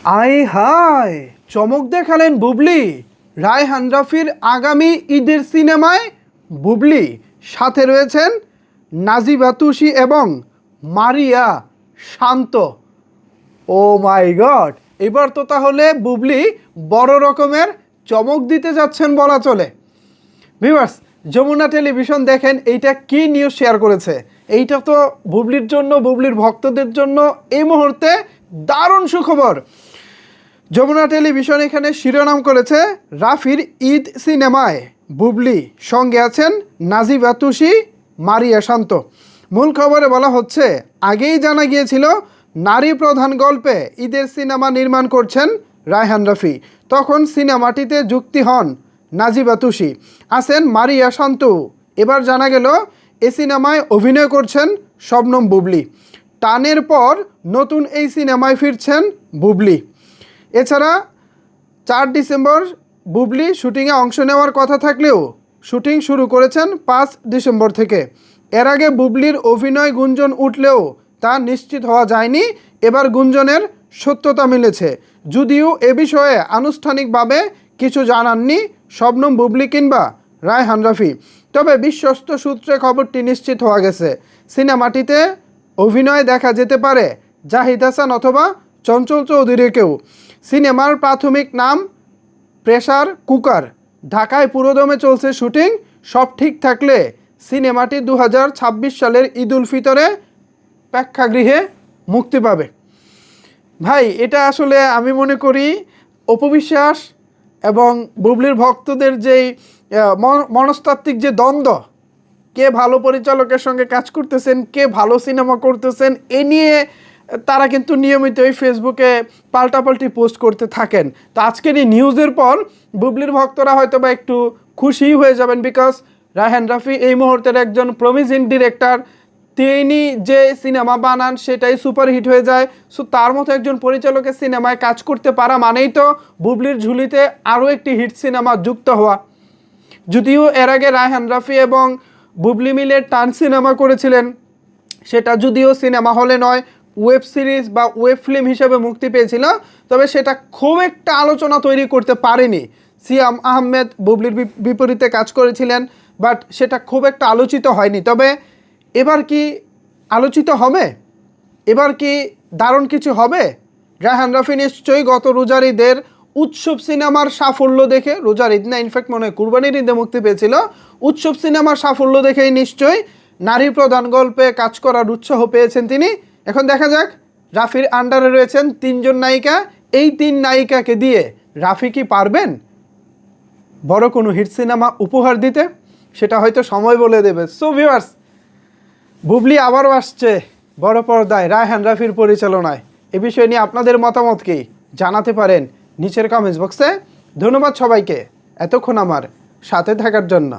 আয় হায়, চমক দেখালেন বুবলি। রায়হান রাফির আগামী ঈদের সিনেমায় বুবলি, সাথে রয়েছেন নাজিবা তুষি এবং মারিয়া শান্ত। ও মাই গড, এবার তো তাহলে বুবলি বড় রকমের চমক দিতে যাচ্ছেন বলা চলে। ভিউয়ার্স, যমুনা টেলিভিশন দেখেন এইটা কি নিউজ শেয়ার করেছে। এইটা তো বুবলির জন্য, বুবলির ভক্তদের জন্য এই মুহূর্তে দারুণ সুখবর। যমুনা টেলিভিশন এখানে শিরোনাম করেছে, রাফির ঈদ সিনেমায় বুবলি, সঙ্গে আছেন নাজিবা তুষি, মারিয়া শান্ত। মূল খবরে বলা হচ্ছে, আগেই জানা গিয়েছিল নারী প্রধান গল্পে ঈদের সিনেমা নির্মাণ করছেন রায়হান রাফি। তখন সিনেমাটিতে যুক্তি হন নাজিবা তুষি, আছেন মারিয়া শান্ত। এবার জানা গেল এ সিনেমায় অভিনয় করছেন শবনম বুবলি। টানের পর নতুন এই সিনেমায় ফিরছেন বুবলি। এছাড়া 4 ডিসেম্বর বুবলি শুটিংয়ে অংশ নেওয়ার কথা থাকলেও শুটিং শুরু করেছেন 5 ডিসেম্বর থেকে। এর আগে বুবলির অভিনয় গুঞ্জন উঠলেও তা নিশ্চিত হওয়া যায়নি। এবার গুঞ্জনের সত্যতা মিলেছে, যদিও এ বিষয়ে আনুষ্ঠানিকভাবে কিছু জানাননি শবনম বুবলি কিংবা রায়হান রাফি। তবে বিশ্বস্ত সূত্রে খবরটি নিশ্চিত হওয়া গেছে, সিনেমাটিতে অভিনয় দেখা যেতে পারে জাহিদ হাসান অথবা চঞ্চল চৌধুরীকেও। সিনেমার প্রাথমিক নাম প্রেসার কুকার। ঢাকায় পুরোদমে চলছে শুটিং। সব ঠিক থাকলে সিনেমাটি 2026 সালের ঈদ উল ফিতরে প্রেক্ষাগৃহে মুক্তি পাবে। ভাই, এটা আসলে আমি মনে করি অপবিশ্বাস এবং বুবলির ভক্তদের যেই মনস্তাত্ত্বিক যে দ্বন্দ্ব, কে ভালো পরিচালকের সঙ্গে কাজ করতেছেন, কে ভালো সিনেমা করতেছেন, এ নিয়ে তারা কিন্তু নিয়মিতই ফেসবুকে পাল্টাপাল্টি পোস্ট করতে থাকেন। তো আজকের এই নিউজের পর বুবলির ভক্তরা হয়তো বা একটু খুশি হয়ে যাবেন, বিকজ রায়হান রাফি এই মুহূর্তের একজন প্রমিজিং ডিরেক্টর। তিনি যে সিনেমা বানান সেটাই সুপারহিট হয়ে যায়। সো তার মতো একজন পরিচালকের সিনেমায় কাজ করতে পারা মানেই তো বুবলির ঝুলিতে আরও একটি হিট সিনেমা যুক্ত হওয়া। যদিও এর আগে রায়হান রাফি এবং বুবলি মিলে টান সিনেমা করেছিলেন, সেটা যদিও সিনেমা হলে নয়, ওয়েব সিরিজ বা ওয়েব ফিল্ম হিসেবে মুক্তি পেয়েছিল, তবে সেটা খুব একটা আলোচনা তৈরি করতে পারেনি। সিয়াম আহমেদ বুবলির বিপরীতে কাজ করেছিলেন, বাট সেটা খুব একটা আলোচিত হয়নি। তবে এবার কি আলোচিত হবে? এবার কি দারুণ কিছু হবে? রায়হান রাফি নিশ্চয়ই গত রোজার ঈদের উৎসব সিনেমার সাফল্য দেখে, রোজার ঈদ না, ইনফ্যাক্ট মনে হয় কুরবানির ঈদে মুক্তি পেয়েছিল, উৎসব সিনেমার সাফল্য দেখেই নিশ্চয়ই নারী প্রধান গল্পে কাজ করার উৎসাহ পেয়েছেন তিনি। এখন দেখা যাক, রাফির আন্ডারে রয়েছেন 3 জন নায়িকা। এই 3 নায়িকাকে দিয়ে রাফি কি পারবেন বড় কোনো হিট সিনেমা উপহার দিতে? সেটা হয়তো সময় বলে দেবে। সো ভিউয়ার্স, বুবলি আবারও আসছে বড় পর্দায় রায়হান রাফির পরিচালনায়। এ বিষয় নিয়ে আপনাদের মতামত কি জানাতে পারেন নিচের কমেন্টস বক্সে। ধন্যবাদ সবাইকে এতক্ষণ আমার সাথে থাকার জন্য।